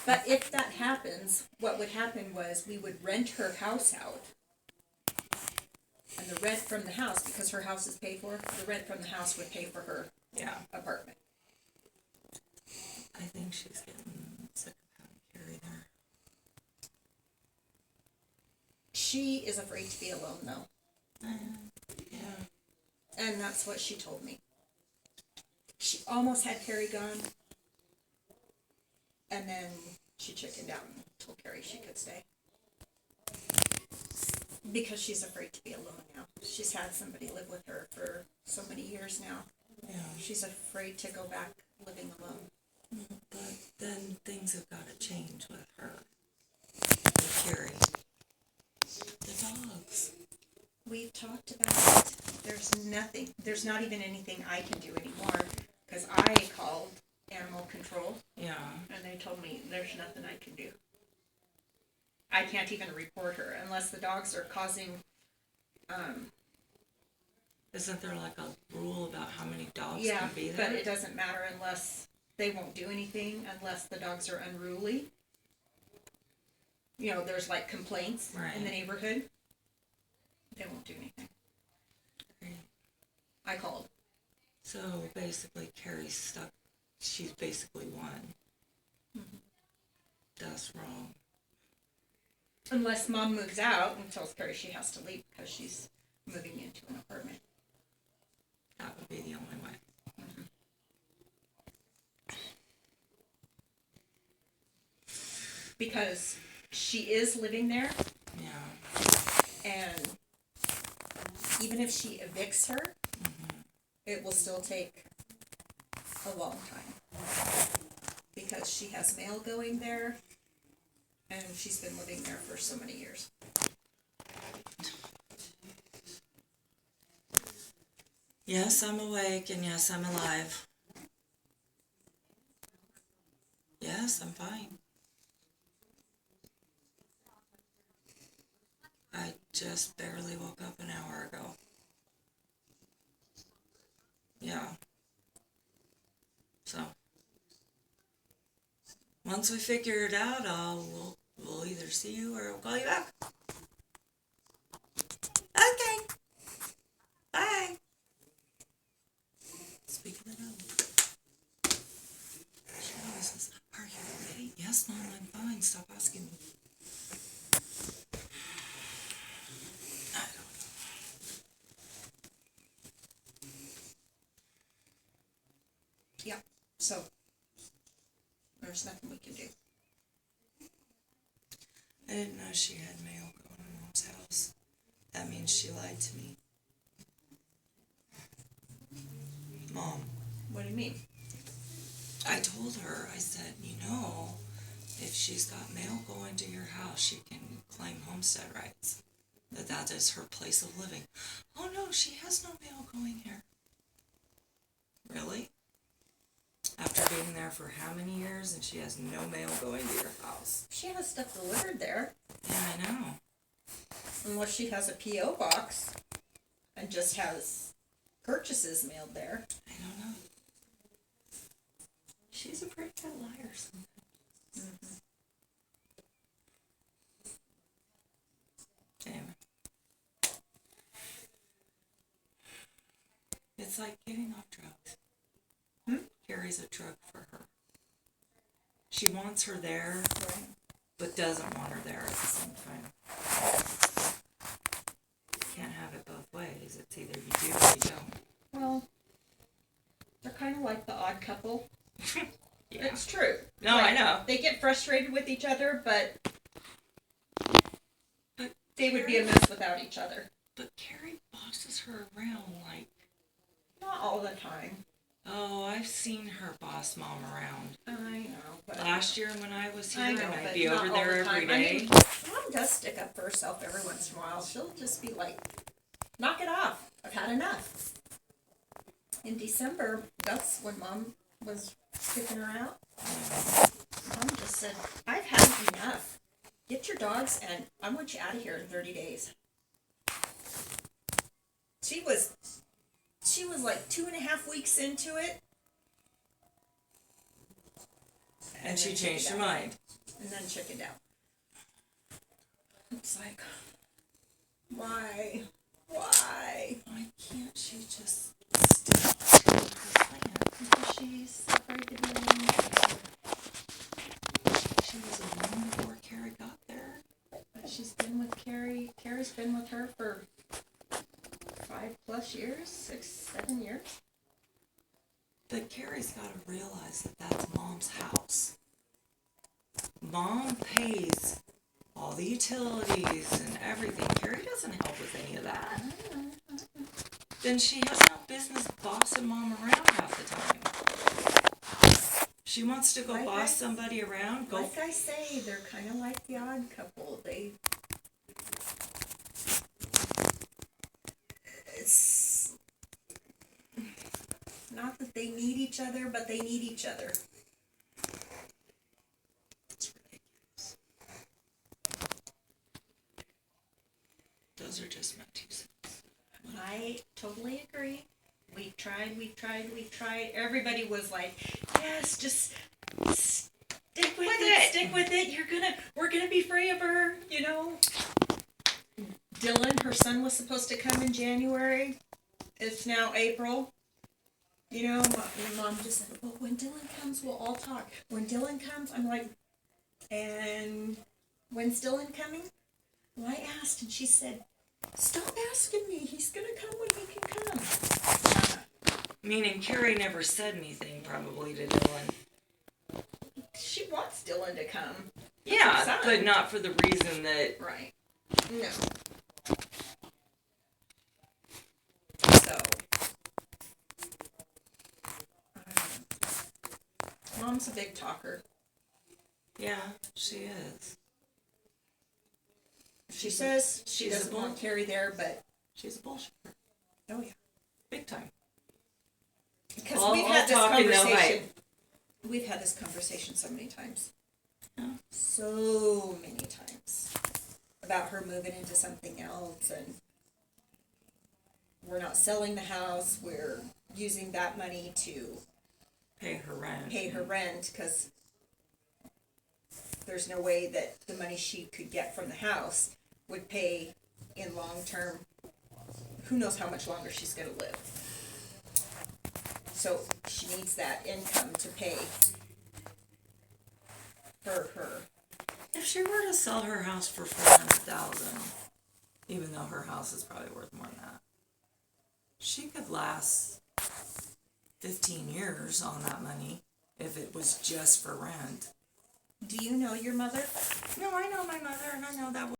But if that happens, what would happen was we would rent her house out. And the rent from the house, because her house is paid for, the rent from the house would pay for her apartment. I think she's getting sick of having Carrie there. She is afraid to be alone, though. Yeah. And that's what she told me. She almost had Carrie gone. And then she chickened out and told Carrie she could stay. Because she's afraid to be alone now. She's had somebody live with her for so many years now. Yeah. She's afraid to go back living alone. But then things have got to change with her. With Carrie. The dogs. We've talked about it. There's not even anything I can do anymore. Because I called animal control. Yeah. And they told me there's nothing I can do. I can't even report her unless the dogs are causing, Isn't there like a rule about how many dogs yeah, can be there? but it doesn't matter unless they won't do anything, unless the dogs are unruly. You know, there's like complaints in the neighborhood. They won't do anything. Right. I called. So basically Carrie's stuck. She's basically won. Mm-hmm. That's wrong. Unless Mom moves out and tells Carrie she has to leave because she's moving into an apartment. That would be the only way. Mm-hmm. Because she is living there. Yeah. And even if she evicts her, it will still take a long time. Because she has mail going there. And she's been living there for so many years. Yes, I'm awake, and yes, I'm alive. Yes, I'm fine. I just barely woke up an hour ago. Yeah. So, once we figure it out, we'll either see you or we'll call you back. Okay. Bye. Speaking of that, she always says, "Are you okay?" "Yes, Mom, I'm fine. Stop asking me." I don't know. Yeah. So, there's nothing we can do. I didn't know she had mail going to Mom's house. That means she lied to me. Mom. What do you mean? I told her, I said, if she's got mail going to your house, she can claim homestead rights. That is her place of living. "Oh no, she has no mail going here." Really? After being there for how many years and she has no mail going to your house? She has stuff delivered there. Yeah, I know. Unless she has a P.O. box and just has purchases mailed there. I don't know. She's a pretty good liar sometimes. Mm-hmm. Anyway. It's like getting off drugs. Carries a drug for her. She wants her there, Right. but doesn't want her there at the same time. You can't have it both ways. It's either you do or you don't. Well, they're kind of like the odd couple. Yeah. It's true. No, I know. They get frustrated with each other, but they would be a Carrie- mess without each other. But Carrie bosses her around like... Not all the time. Oh, I've seen her boss Mom around. I know, but... Last year when I was here I know, and I'd but be not over all there the time. every day. I mean, Mom does stick up for herself every once in a while. She'll just be like, knock it off. I've had enough. In December, that's when Mom was kicking her out. Mom just said, I've had enough. Get your dogs and I want you out of here in 30 days. She was like 2.5 weeks into it. And she changed her mind. and then chickened out. It's like, why? Why? Why can't she just stick to her plan? Because she's afraid to be alone. She was alone before Carrie got there. She's been with Carrie. Carrie's been with her for 5+ years, 6, 7 years. But Carrie's got to realize that that's Mom's house. Mom pays all the utilities and everything. Carrie doesn't help with any of that. Then she has no business bossing Mom around half the time. She wants to go Like boss somebody around. Go. Like I say, they're kind of like the odd couple. It's not that they need each other, but they need each other. It's ridiculous. Those are just my 2 cents. I totally agree. We've tried. Everybody was like, yes, just stick with it. Stick with it. We're gonna be free of her, you know. Dylan, her son, was supposed to come in January. It's now April. You know, my mom just said, well, when Dylan comes, we'll all talk. When Dylan comes, I'm like, and when's Dylan coming? Well, I asked, and she said, stop asking me. He's gonna come when he can come. Meaning Carrie never said anything probably to Dylan. She wants Dylan to come. Yeah, but not for the reason that... Right. No. So. Mom's a big talker. Yeah, she is. She says she she's doesn't want Carrie there, but... She's a bullshitter. Oh, yeah. Big time. Because All we've had this talking, no conversation. hype. We've had this conversation so many times. Yeah. So many times. About her moving into something else, and we're not selling the house. We're using that money to Pay her rent. Because there's no way that the money she could get from the house would pay in long term. Who knows how much longer she's going to live. So she needs that income to pay for her. If she were to sell her house for $400,000, even though her house is probably worth more than that, she could last 15 years on that money if it was just for rent. Do you know your mother? No, I know my mother, and I know that